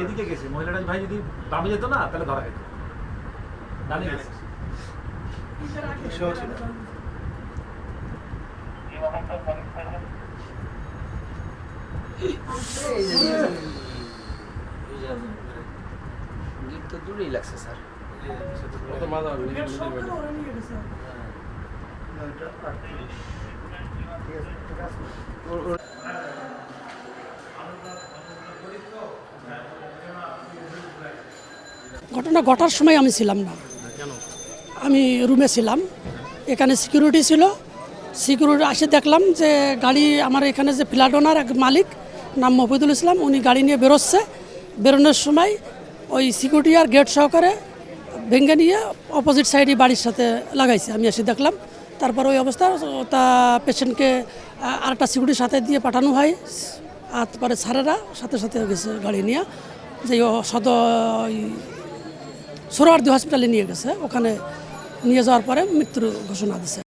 এদিকে গেছে মহিলাটা ভাই যদি বামে যেত না তাহলে ধরা যেত ডানে গেছে গিট তো দূরেই লাগছে স্যার ঘটনা ঘটার সময় আমি ছিলাম না, আমি রুমে ছিলাম। এখানে সিকিউরিটি ছিল, সিকিউরিটি আসে দেখলাম যে গাড়ি আমার এখানে যে ফ্ল্যাট ওনার এক মালিক নাম মফিদুল ইসলাম, উনি গাড়ি নিয়ে বেরোচ্ছে। বেরোনোর সময় ওই সিকিউরিটি আর গেট সহকারে ভেঙে নিয়ে অপোজিট সাইডে বাড়ির সাথে লাগাইছে। আমি এসে দেখলাম, তারপর ওই অবস্থা তা পেশেন্টকে আরেকটা সিকিউরিটির সাথে দিয়ে পাঠানো হয়। আর তারপরে স্যারেরা সাথে সাথে গেছে গাড়ি নিয়ে, যে সোহরাওয়ার্দী হসপিটালে নিয়ে গেছে। ওখানে নিয়ে যাওয়ার পরে মৃত্যুর ঘোষণা দিছে।